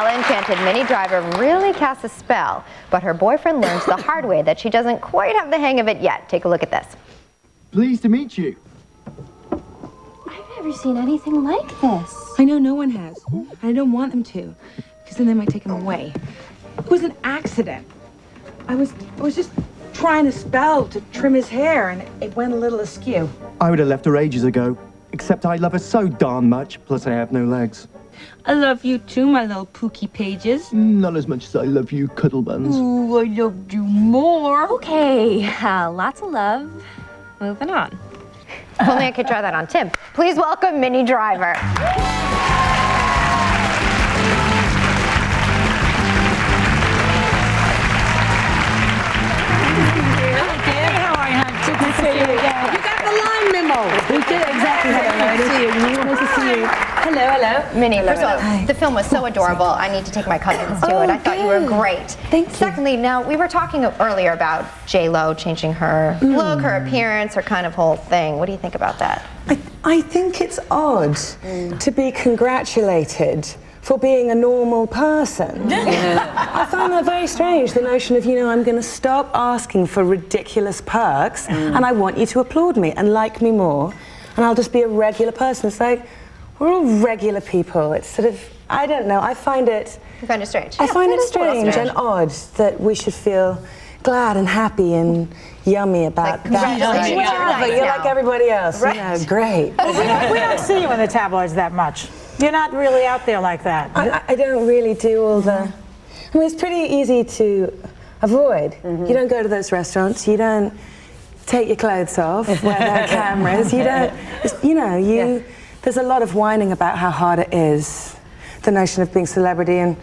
Enchanted, Minnie Driver really casts a spell, but her boyfriend learns the hard way that she doesn't quite have the hang of it yet. Take a look at this. Pleased to meet you. I've never seen anything like this. I know no one has. I don't want them to, because then they might take him away. It was an accident. I was just trying to spell to trim his hair, and it went a little askew. I would have left her ages ago, except I love her so darn much, plus I have no legs. I love you too, my little Pookie Pages. Not as much as I love you, Cuddle Buns. Ooh, I loved you more. Okay, lots of love. Moving on. If only I could try that on Tim. Please welcome Minnie Driver. You got the line memo. We did exactly. Nice to see you. Nice to see you. Hello, hello. Minnie, first of all, the film was so adorable. I need to take my cousins to it. I thought you were great. Thank you. Secondly, now, we were talking earlier about J-Lo changing her look, her appearance, her kind of whole thing. What do you think about that? I think it's odd to be congratulated for being a normal person. I find that very strange, the notion of, I'm going to stop asking for ridiculous perks and I want you to applaud me and like me more and I'll just be a regular person. It's like, we're all regular people. It's sort of, I don't know, I find it... You find it strange? I find it strange and odd that we should feel glad and happy and yummy about that. You're like everybody else. Right. Great. We don't see you in the tabloids that much. You're not really out there like that. I don't really do all the... I mean, it's pretty easy to avoid. You don't go to those restaurants. You don't take your clothes off, wear their cameras. You don't... There's a lot of whining about how hard it is, the notion of being a celebrity, and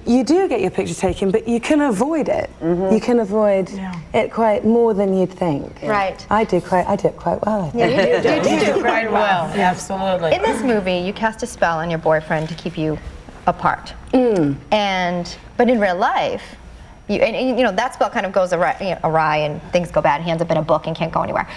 you do get your picture taken, but you can avoid it. You can avoid it quite more than you'd think. Right. I do it quite well, I think. Yeah, you do quite well. Absolutely. In this movie, you cast a spell on your boyfriend to keep you apart. But in real life, that spell kind of goes awry and things go bad. He ends up in a book and can't go anywhere.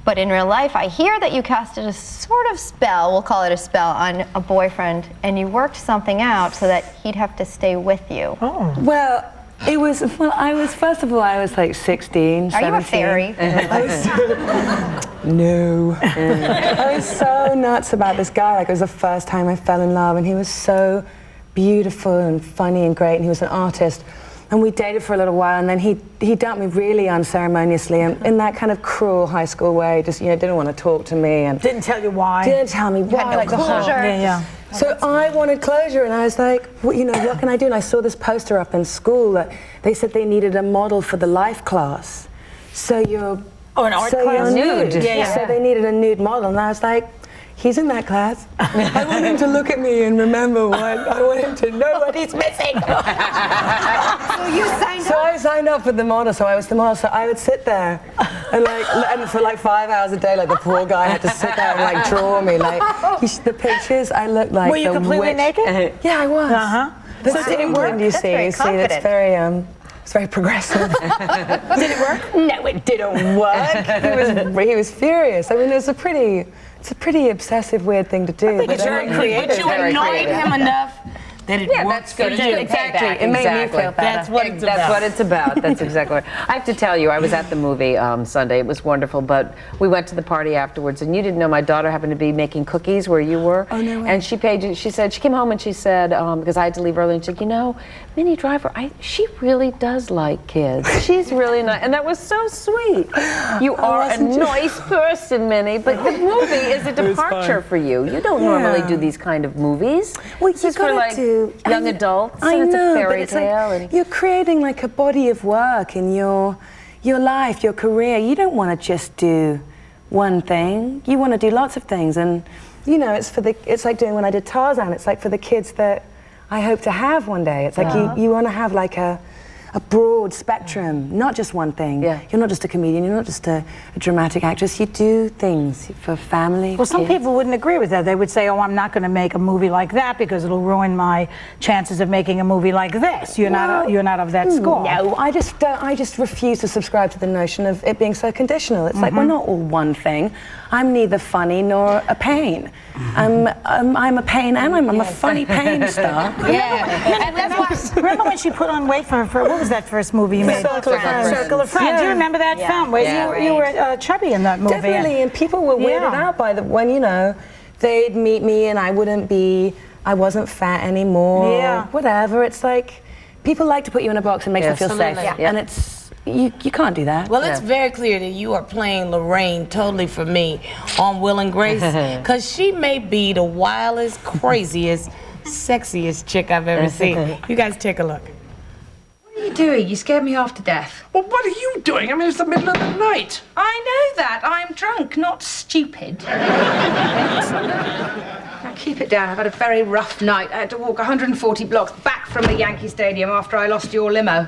But in real life, I hear that you casted a sort of spell, we'll call it a spell, on a boyfriend, and you worked something out so that he'd have to stay with you. Oh. Well, first of all, I was like 16, 17. Are you a fairy? No. I was so nuts about this guy. Like, it was the first time I fell in love, and he was so beautiful and funny and great, and he was an artist. And we dated for a little while, and then he dumped me really unceremoniously, and in that kind of cruel high school way, just didn't want to talk to me, and didn't tell you why. Didn't tell me why. Had no closure. So I wanted closure, and I was like, what can I do? And I saw this poster up in school that they said they needed a model for the life class. So you're an art class, nude. Yeah. So they needed a nude model, and I was like, he's in that class. I want him to look at me and remember what. I want him to know what he's missing. So I signed up for the model, so I was the model. So I would sit there and for like 5 hours a day, like the poor guy had to sit there and like draw me. Like the pictures, I looked like Were you completely naked? Yeah, I was. So did it work? You see, it's very progressive. Did it work? No, it didn't work. He was furious. I mean, it's a pretty obsessive, weird thing to do. I think it's very creative. But you annoyed him enough that it worked. That's good. For you. Exactly. It made me feel better. That's what it's about. That's exactly right. I have to tell you, I was at the movie Sunday. It was wonderful, but we went to the party afterwards, and you didn't know my daughter happened to be making cookies where you were. Oh, no way. And she came home and she said, because I had to leave early, and she said, Minnie Driver, she really does like kids. She's really nice. And that was so sweet. You are a nice person, Minnie, but the movie is a departure for you. You don't normally do these kind of movies. Well, this is for young adults, and it's a fairy tale. You're creating like a body of work in your life, your career. You don't want to just do one thing. You want to do lots of things, and it's like doing when I did Tarzan. It's like for the kids that I hope to have one day. It's like you want to have like a a broad spectrum, not just one thing. Yeah. You're not just a comedian, you're not just a dramatic actress. You do things for family. Well, some kids. people wouldn't agree with that. They would say, oh, I'm not going to make a movie like that because it'll ruin my chances of making a movie like this. You're not of that school. No, I just refuse to subscribe to the notion of it being so conditional. It's like, we're not all one thing. I'm neither funny nor a pain. I'm a pain and I'm a funny pain star. Yeah. And that's why, remember when she put on weight for what was that first movie you made? Circle of Friends. Circle of Friends. Yeah. Do you remember that film where you were chubby in that movie? Definitely, and people were weirded out by when, you know, they'd meet me and I wasn't fat anymore. Yeah. Whatever. It's like, people like to put you in a box and make them feel safe. Absolutely. And it's, you can't do that. Well, it's very clear that you are playing Lorraine totally for me on Will and Grace, because she may be the wildest, craziest, sexiest chick I've ever seen. You guys take a look. What are you doing? You scared me half to death. Well, what are you doing? I mean, it's the middle of the night. I know that. I'm drunk, not stupid. Now keep it down. I've had a very rough night. I had to walk 140 blocks back from the Yankee Stadium after I lost your limo.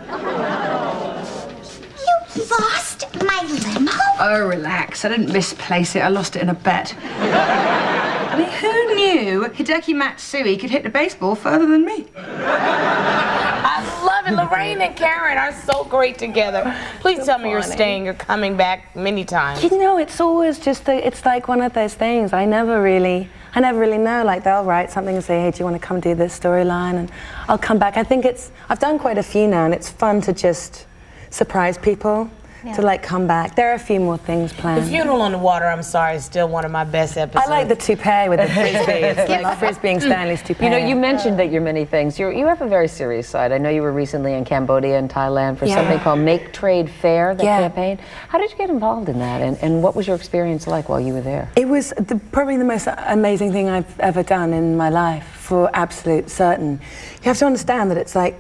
You lost my limo? Oh, relax. I didn't misplace it. I lost it in a bet. I mean, who knew Hideki Matsui could hit the baseball further than me? I love it. Lorraine and Karen are so great together. Please tell me you're staying. You're coming back many times. You know, it's always just, it's like one of those things. I never really know. Like, they'll write something and say, hey, do you want to come do this storyline? And I'll come back. I think I've done quite a few now, and it's fun to just surprise people. To like come back. There are a few more things planned. The Funeral on the Water, I'm sorry, is still one of my best episodes. I like the toupee with the frisbee. It's like frisbeeing Stanley's toupee. You know, you mentioned that you're many things. You have a very serious side. I know you were recently in Cambodia and Thailand for something called Make Trade Fair, the campaign. How did you get involved in that, and what was your experience like while you were there? It was probably the most amazing thing I've ever done in my life, for absolute certain. You have to understand that it's like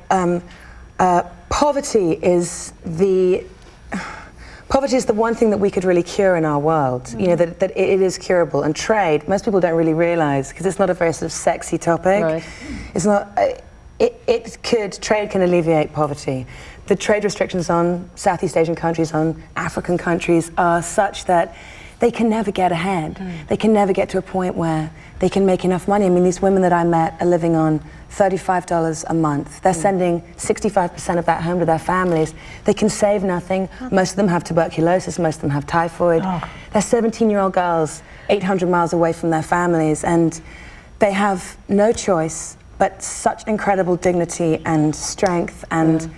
poverty is the one thing that we could really cure in our world. You know, that it is curable. And trade, most people don't really realize, because it's not a very sort of sexy topic. Right. It's not, trade can alleviate poverty. The trade restrictions on Southeast Asian countries, on African countries, are such that they can never get ahead. They can never get to a point where they can make enough money. I mean, these women that I met are living on $35 a month. They're sending 65% of that home to their families. They can save nothing. Most of them have tuberculosis, most of them have typhoid. They're 17-year-old girls, 800 miles away from their families, and they have no choice but such incredible dignity and strength. And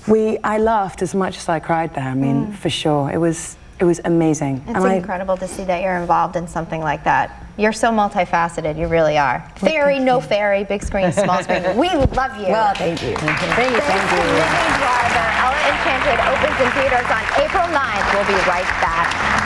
I laughed as much as I cried there. I mean, for sure. It was amazing. It's incredible to see that you're involved in something like that. You're so multifaceted, you really are. Fairy, no fairy, big screen, small screen. We love you. Well, thank you. Thank you. Minnie Driver, Enchanted opens in theaters on April 9th. We'll be right back.